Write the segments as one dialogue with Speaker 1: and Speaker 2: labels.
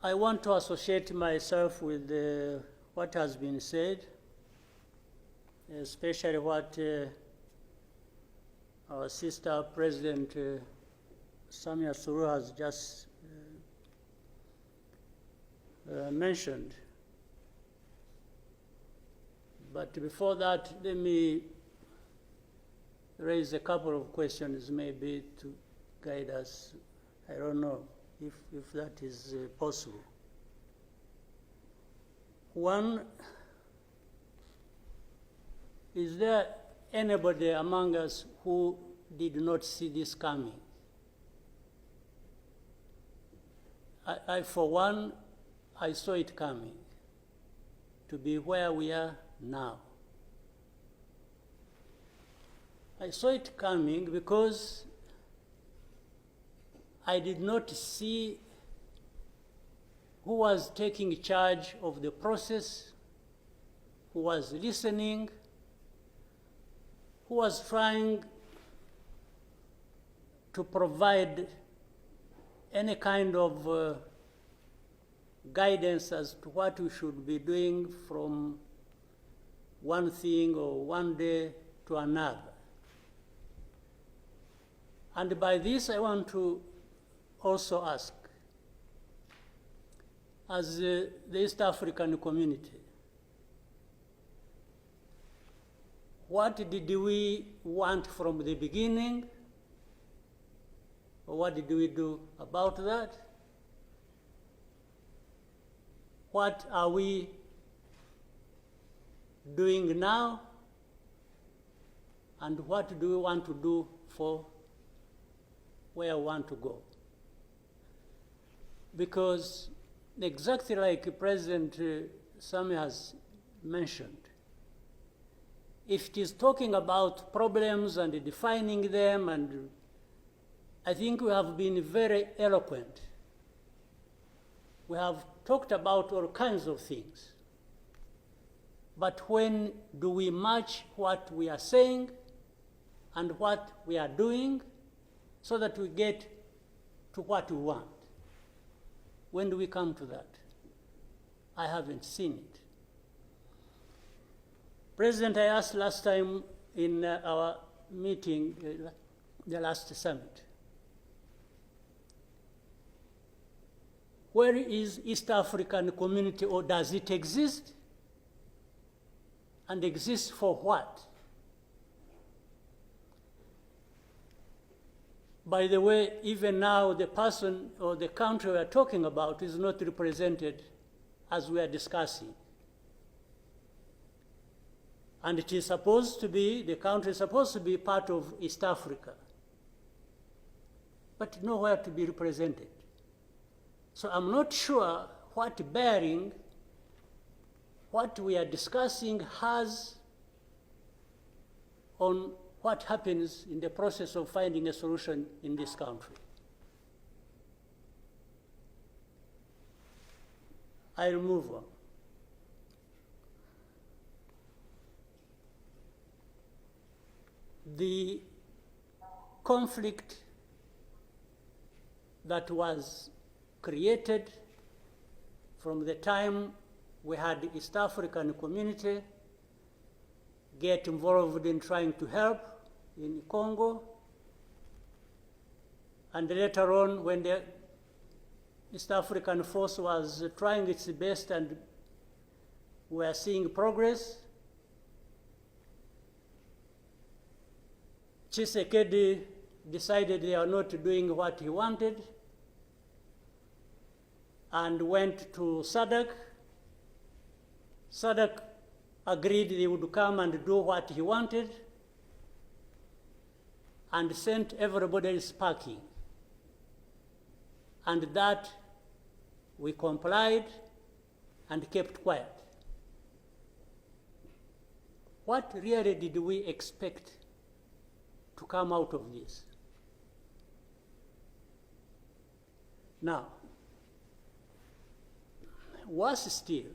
Speaker 1: I want to associate myself with what has been said, especially what our sister President Samia Suluhu has just mentioned. But before that, let me raise a couple of questions maybe to guide us. I don't know if that is possible. One, is there anybody among us who did not see this coming? I for one, I saw it coming, to be where we are now. I saw it coming because I did not see who was taking charge of the process, who was listening, who was trying to provide any kind of guidance as to what we should be doing from one thing or one day to another. And by this, I want to also ask, as the East African community, what did we want from the beginning? Or what did we do about that? What are we doing now? And what do we want to do for where we want to go? Because exactly like President Samia has mentioned, if it is talking about problems and defining them, and I think we have been very eloquent. We have talked about all kinds of things. But when do we match what we are saying and what we are doing so that we get to what we want? When do we come to that? I haven't seen it. President, I asked last time in our meeting, the last summit, where is East African community, or does it exist? And exist for what? By the way, even now, the person or the country we are talking about is not represented as we are discussing. And it is supposed to be, the country is supposed to be part of East Africa, but nowhere to be represented. So I'm not sure what bearing what we are discussing has on what happens in the process of finding a solution in this country. I'll move on. The conflict that was created from the time we had the East African community get involved in trying to help in Congo, and later on when the East African force was trying its best and we are seeing progress, Tshisekedi decided they are not doing what he wanted and went to SADC. SADC agreed they would come and do what he wanted and sent everybody packing. And that we complied and kept quiet. What really did we expect to come out of this? Now, worse still,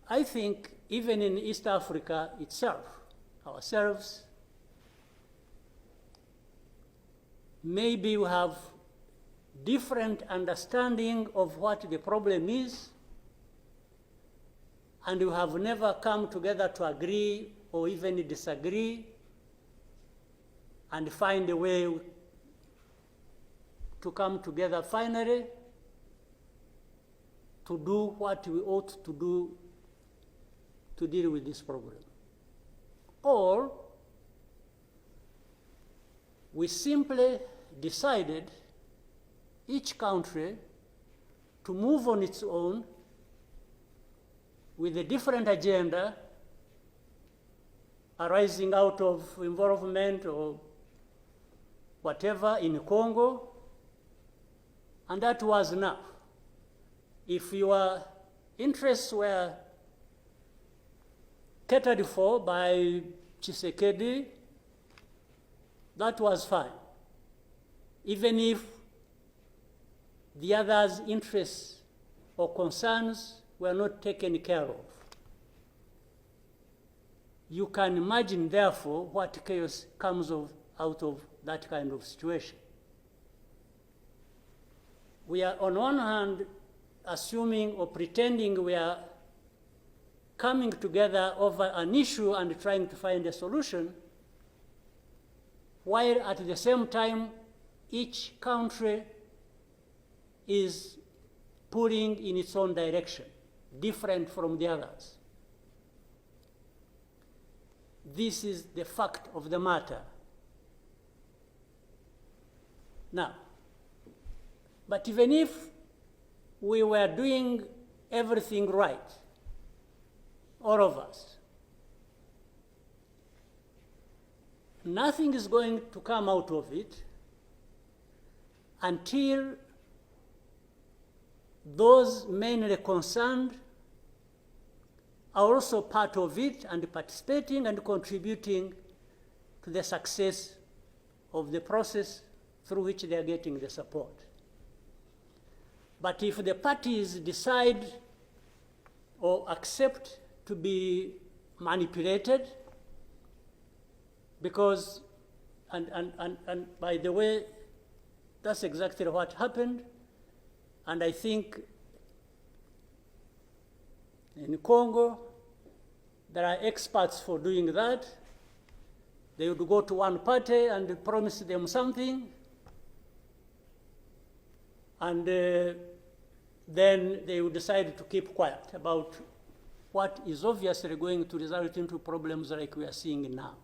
Speaker 1: I think even in East Africa itself, ourselves, maybe we have different understanding of what the problem is, and we have never come together to agree or even disagree and find a way to come together finally to do what we ought to do to deal with this problem. Or we simply decided, each country, to move on its own with a different agenda arising out of involvement or whatever in Congo, and that was enough. If your interests were catered for by Tshisekedi, that was fine, even if the others' interests or concerns were not taken care of. You can imagine, therefore, what chaos comes out of that kind of situation. We are, on one hand, assuming or pretending we are coming together over an issue and trying to find a solution, while at the same time, each country is pulling in its own direction, different from the others. This is the fact of the matter. Now, but even if we were doing everything right, all of us, nothing is going to come out of it until those mainly concerned are also part of it and participating and contributing to the success of the process through which they are getting the support. But if the parties decide or accept to be manipulated, because, and by the way, that's exactly what happened, and I think in Congo, there are experts for doing that. They would go to one party and promise them something, and then they would decide to keep quiet about what is obviously going to result into problems like we are seeing now.